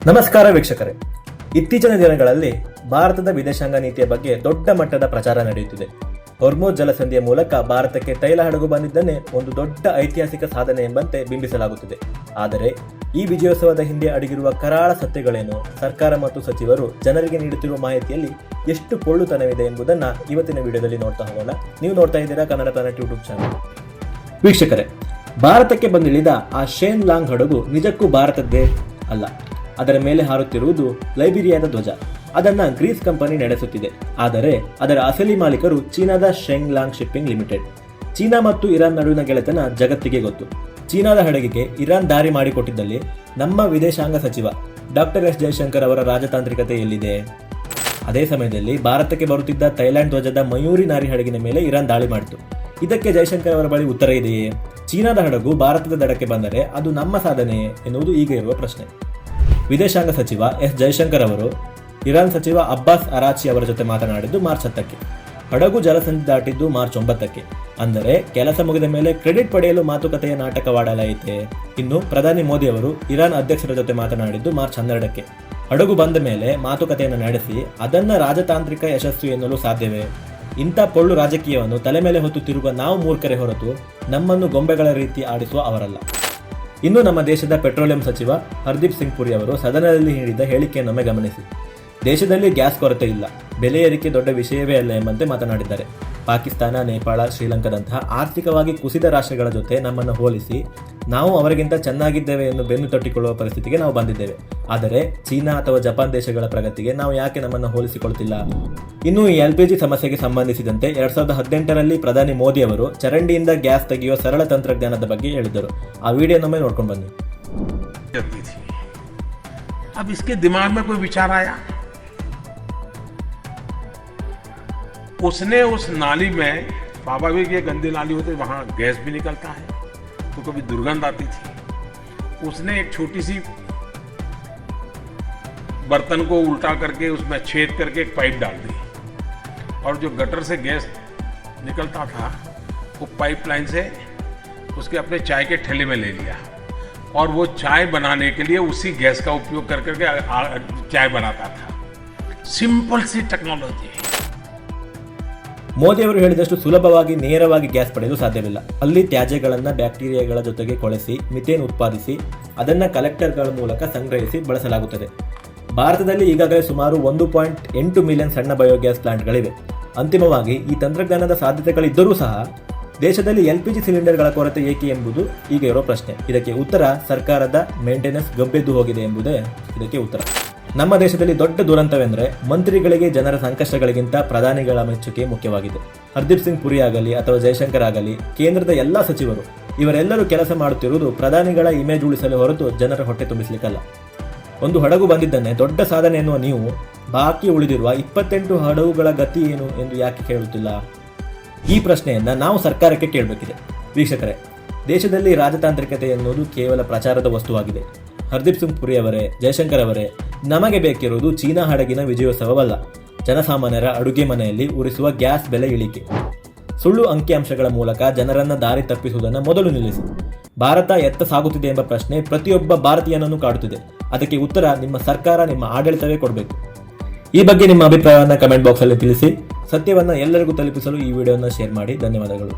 ನಮಸ್ಕಾರ ವೀಕ್ಷಕರೇ, ಇತ್ತೀಚಿನ ದಿನಗಳಲ್ಲಿ ಭಾರತದ ವಿದೇಶಾಂಗ ನೀತಿಯ ಬಗ್ಗೆ ದೊಡ್ಡ ಮಟ್ಟದ ಪ್ರಚಾರ ನಡೆಯುತ್ತಿದೆ. ಹೊರ್ಮುಜ್ ಜಲಸಂಧಿಯ ಮೂಲಕ ಭಾರತಕ್ಕೆ ತೈಲ ಹಡಗು ಬಂದಿದ್ದನ್ನೇ ಒಂದು ದೊಡ್ಡ ಐತಿಹಾಸಿಕ ಸಾಧನೆ ಎಂಬಂತೆ ಬಿಂಬಿಸಲಾಗುತ್ತಿದೆ. ಆದರೆ ಈ ವಿಜಯೋತ್ಸವದ ಹಿಂದೆ ಅಡಗಿರುವ ಕರಾಳ ಸತ್ಯಗಳೇನು, ಸರ್ಕಾರ ಮತ್ತು ಸಚಿವರು ಜನರಿಗೆ ನೀಡುತ್ತಿರುವ ಮಾಹಿತಿಯಲ್ಲಿ ಎಷ್ಟು ಪೊಳ್ಳುತನವಿದೆ ಎಂಬುದನ್ನು ಇವತ್ತಿನ ವಿಡಿಯೋದಲ್ಲಿ ನೋಡ್ತಾ ಹೋಗೋಣ. ನೀವು ನೋಡ್ತಾ ಇದ್ದೀರಾ ಕನ್ನಡ ಪ್ಲಾನೆಟ್ ಯೂಟ್ಯೂಬ್ ಚಾನಲ್. ವೀಕ್ಷಕರೇ, ಭಾರತಕ್ಕೆ ಬಂದಿಳಿದ ಆ ಶೇನ್ ಲಾಂಗ್ ಹಡಗು ನಿಜಕ್ಕೂ ಭಾರತದ್ದೇ ಅಲ್ಲ. ಅದರ ಮೇಲೆ ಹಾರುತ್ತಿರುವುದು ಲೈಬೀರಿಯಾದ ಧ್ವಜ. ಅದನ್ನು ಗ್ರೀಸ್ ಕಂಪನಿ ನಡೆಸುತ್ತಿದೆ. ಆದರೆ ಅದರ ಅಸಲಿ ಮಾಲೀಕರು ಚೀನಾದ ಶೆಂಗ್ ಲಾಂಗ್ ಶಿಪ್ಪಿಂಗ್ ಲಿಮಿಟೆಡ್. ಚೀನಾ ಮತ್ತು ಇರಾನ್ ನಡುವಿನ ಗೆಳೆತನ ಜಗತ್ತಿಗೆ ಗೊತ್ತು. ಚೀನಾದ ಹಡಗಿಗೆ ಇರಾನ್ ದಾರಿ ಮಾಡಿಕೊಟ್ಟಿದ್ದಲ್ಲಿ ನಮ್ಮ ವಿದೇಶಾಂಗ ಸಚಿವ ಡಾಕ್ಟರ್ ಎಸ್ ಜಯಶಂಕರ್ ಅವರ ರಾಜತಾಂತ್ರಿಕತೆ ಎಲ್ಲಿದೆ? ಅದೇ ಸಮಯದಲ್ಲಿ ಭಾರತಕ್ಕೆ ಬರುತ್ತಿದ್ದ ಥೈಲ್ಯಾಂಡ್ ಧ್ವಜದ ಮಯೂರಿ ನಾರಿ ಹಡಗಿನ ಮೇಲೆ ಇರಾನ್ ದಾಳಿ ಮಾಡಿತು. ಇದಕ್ಕೆ ಜಯಶಂಕರ್ ಅವರ ಬಳಿ ಉತ್ತರ ಇದೆಯೇ? ಚೀನಾದ ಹಡಗು ಭಾರತದ ದಡಕ್ಕೆ ಬಂದರೆ ಅದು ನಮ್ಮ ಸಾಧನೆಯೇ ಎನ್ನುವುದು ಈಗ ಇರುವ ಪ್ರಶ್ನೆ. ವಿದೇಶಾಂಗ ಸಚಿವ ಎಸ್ ಜಯಶಂಕರ್ ಅವರು ಇರಾನ್ ಸಚಿವ ಅಬ್ಬಾಸ್ ಅರಾಚಿ ಅವರ ಜೊತೆ ಮಾತನಾಡಿದ್ದು ಮಾರ್ಚ್ 10ಕ್ಕೆ. ಹಡಗು ಜಲಸಂಧಿ ದಾಟಿದ್ದು ಮಾರ್ಚ್ 9ಕ್ಕೆ. ಅಂದರೆ ಕೆಲಸ ಮುಗಿದ ಮೇಲೆ ಕ್ರೆಡಿಟ್ ಪಡೆಯಲು ಮಾತುಕತೆಯ ನಾಟಕವಾಡಲಾಯಿತೆ. ಇನ್ನು ಪ್ರಧಾನಿ ಮೋದಿ ಅವರು ಇರಾನ್ ಅಧ್ಯಕ್ಷರ ಜೊತೆ ಮಾತನಾಡಿದ್ದು ಮಾರ್ಚ್ 12ಕ್ಕೆ. ಹಡಗು ಬಂದ ಮೇಲೆ ಮಾತುಕತೆಯನ್ನು ನಡೆಸಿ ಅದನ್ನು ರಾಜತಾಂತ್ರಿಕ ಯಶಸ್ಸು ಎನ್ನಲು ಸಾಧ್ಯವೇ? ಇಂಥ ಪೊಳ್ಳು ರಾಜಕೀಯವನ್ನು ತಲೆ ಮೇಲೆ ಹೊತ್ತು ತಿರುಗುವ ನಾವು ಮೂರ್ಖರೇ ಹೊರತು ನಮ್ಮನ್ನು ಗೊಂಬೆಗಳ ರೀತಿ ಆಡಿಸುವ ಅವರಲ್ಲ. ಇನ್ನು ನಮ್ಮ ದೇಶದ ಪೆಟ್ರೋಲಿಯಂ ಸಚಿವ ಹರ್ದೀಪ್ ಸಿಂಗ್ ಪುರಿ ಅವರು ಸದನದಲ್ಲಿ ನೀಡಿದ ಹೇಳಿಕೆಯನ್ನೊಮ್ಮೆ ಗಮನಿಸಿ. ದೇಶದಲ್ಲಿ ಗ್ಯಾಸ್ ಕೊರತೆ ಇಲ್ಲ, ಬೆಲೆ ಏರಿಕೆ ದೊಡ್ಡ ವಿಷಯವೇ ಅಲ್ಲ ಎಂಬಂತೆ ಮಾತನಾಡಿದ್ದಾರೆ. ಪಾಕಿಸ್ತಾನ, ನೇಪಾಳ, ಶ್ರೀಲಂಕಾದಂತಹ ಆರ್ಥಿಕವಾಗಿ ಕುಸಿದ ರಾಷ್ಟ್ರಗಳ ಜೊತೆ ನಮ್ಮನ್ನು ಹೋಲಿಸಿ ನಾವು ಅವರಿಗಿಂತ ಚೆನ್ನಾಗಿದ್ದೇವೆ ಎಂದು ಬೆನ್ನು ತಟ್ಟಿಕೊಳ್ಳುವ ಪರಿಸ್ಥಿತಿಗೆ ನಾವು ಬಂದಿದ್ದೇವೆ. ಆದರೆ ಚೀನಾ ಅಥವಾ ಜಪಾನ್ ದೇಶಗಳ ಪ್ರಗತಿಗೆ ನಾವು ಯಾಕೆ ನಮ್ಮನ್ನು ಹೋಲಿಸಿಕೊಳ್ತಿಲ್ಲ? ಇನ್ನು ಈ LPG ಸಮಸ್ಯೆಗೆ ಸಂಬಂಧಿಸಿದಂತೆ 2018ರಲ್ಲಿ ಪ್ರಧಾನಿ ಮೋದಿ ಅವರು ಚರಂಡಿಯಿಂದ ಗ್ಯಾಸ್ ತೆಗೆಯುವ ಸರಳ ತಂತ್ರಜ್ಞಾನದ ಬಗ್ಗೆ ಹೇಳಿದ್ದರು. ಆ ವಿಡಿಯೋನೊಮ್ಮೆ ನೋಡ್ಕೊಂಡು ಬನ್ನಿ. अब इसके दिमाग में कोई विचार आया, उसने उस नाली में, स्वाभाविक ये गंदी नाली होती है, वहाँ गैस भी निकलता है तो कभी दुर्गंध आती थी. उसने एक छोटी सी बर्तन को उल्टा करके उसमें छेद करके एक पाइप डाल दी और जो गटर से गैस निकलता था वो पाइपलाइन से उसके अपने चाय के ठेले में ले लिया और वो चाय बनाने के लिए उसी गैस का उपयोग कर करके चाय बनाता था. सिंपल सी टेक्नोलॉजी. ಮೋದಿ ಅವರು ಹೇಳಿದಷ್ಟು ಸುಲಭವಾಗಿ ನೇರವಾಗಿ ಗ್ಯಾಸ್ ಪಡೆಯಲು ಸಾಧ್ಯವಿಲ್ಲ. ಅಲ್ಲಿ ತ್ಯಾಜ್ಯಗಳನ್ನು ಬ್ಯಾಕ್ಟೀರಿಯಾಗಳ ಜೊತೆಗೆ ಕೊಳೆಸಿ ಮಿಥೇನ್ ಉತ್ಪಾದಿಸಿ ಅದನ್ನು ಕಲೆಕ್ಟರ್ಗಳ ಮೂಲಕ ಸಂಗ್ರಹಿಸಿ ಬಳಸಲಾಗುತ್ತದೆ. ಭಾರತದಲ್ಲಿ ಈಗಾಗಲೇ ಸುಮಾರು 1.8 ಮಿಲಿಯನ್ ಸಣ್ಣ ಬಯೋಗ್ಯಾಸ್ ಪ್ಲಾಂಟ್ಗಳಿವೆ. ಅಂತಿಮವಾಗಿ ಈ ತಂತ್ರಜ್ಞಾನದ ಸಾಧ್ಯತೆಗಳಿದ್ದರೂ ಸಹ ದೇಶದಲ್ಲಿ LPG ಸಿಲಿಂಡರ್ಗಳ ಕೊರತೆ ಏಕೆ ಎಂಬುದು ಈಗ ಇರೋ ಪ್ರಶ್ನೆ. ಇದಕ್ಕೆ ಉತ್ತರ ಸರ್ಕಾರದ ಮೇಂಟೆನೆನ್ಸ್ ಗಬ್ಬೆದ್ದು ಹೋಗಿದೆ ಎಂಬುದೇ ಇದಕ್ಕೆ ಉತ್ತರ. ನಮ್ಮ ದೇಶದಲ್ಲಿ ದೊಡ್ಡ ದುರಂತವೆಂದರೆ ಮಂತ್ರಿಗಳಿಗೆ ಜನರ ಸಂಕಷ್ಟಗಳಿಗಿಂತ ಪ್ರಧಾನಿಗಳ ಮೆಚ್ಚುಗೆ ಮುಖ್ಯವಾಗಿದೆ. ಹರ್ದೀಪ್ ಸಿಂಗ್ ಪುರಿ ಆಗಲಿ ಅಥವಾ ಜಯಶಂಕರ್ ಆಗಲಿ, ಕೇಂದ್ರದ ಎಲ್ಲ ಸಚಿವರು ಇವರೆಲ್ಲರೂ ಕೆಲಸ ಮಾಡುತ್ತಿರುವುದು ಪ್ರಧಾನಿಗಳ ಇಮೇಜ್ ಉಳಿಸಲು ಹೊರತು ಜನರ ಹೊಟ್ಟೆ ತುಂಬಿಸಲಿಕ್ಕಲ್ಲ. ಒಂದು ಹಡಗು ಬಂದಿದ್ದನ್ನೇ ದೊಡ್ಡ ಸಾಧನೆ ಎನ್ನುವ ನೀವು ಬಾಕಿ ಉಳಿದಿರುವ 28 ಹಡಗುಗಳ ಗತಿ ಏನು ಎಂದು ಯಾಕೆ ಕೇಳುತ್ತಿಲ್ಲ? ಈ ಪ್ರಶ್ನೆಯನ್ನು ನಾವು ಸರ್ಕಾರಕ್ಕೆ ಕೇಳಬೇಕಿದೆ. ವೀಕ್ಷಕರೇ, ದೇಶದಲ್ಲಿ ರಾಜತಾಂತ್ರಿಕತೆ ಎನ್ನುವುದು ಕೇವಲ ಪ್ರಚಾರದ ವಸ್ತುವಾಗಿದೆ. ಹರ್ದೀಪ್ ಸಿಂಗ್ ಪುರಿ ಅವರೇ, ಜಯಶಂಕರ್ ಅವರೇ, ನಮಗೆ ಬೇಕಿರುವುದು ಚೀನಾ ಹಡಗಿನ ವಿಜಯೋತ್ಸವವಲ್ಲ, ಜನಸಾಮಾನ್ಯರ ಅಡುಗೆ ಮನೆಯಲ್ಲಿ ಉರಿಸುವ ಗ್ಯಾಸ್ ಬೆಲೆ ಇಳಿಕೆ. ಸುಳ್ಳು ಅಂಕಿಅಂಶಗಳ ಮೂಲಕ ಜನರನ್ನು ದಾರಿ ತಪ್ಪಿಸುವುದನ್ನು ಮೊದಲು ನಿಲ್ಲಿಸಿ. ಭಾರತ ಎತ್ತ ಸಾಗುತ್ತಿದೆ ಎಂಬ ಪ್ರಶ್ನೆ ಪ್ರತಿಯೊಬ್ಬ ಭಾರತೀಯನನ್ನು ಕಾಡುತ್ತಿದೆ. ಅದಕ್ಕೆ ಉತ್ತರ ನಿಮ್ಮ ಸರ್ಕಾರ, ನಿಮ್ಮ ಆಡಳಿತವೇ ಕೊಡಬೇಕು. ಈ ಬಗ್ಗೆ ನಿಮ್ಮ ಅಭಿಪ್ರಾಯವನ್ನು ಕಮೆಂಟ್ ಬಾಕ್ಸಲ್ಲಿ ತಿಳಿಸಿ. ಸತ್ಯವನ್ನು ಎಲ್ಲರಿಗೂ ತಲುಪಿಸಲು ಈ ವಿಡಿಯೋವನ್ನು ಶೇರ್ ಮಾಡಿ. ಧನ್ಯವಾದಗಳು.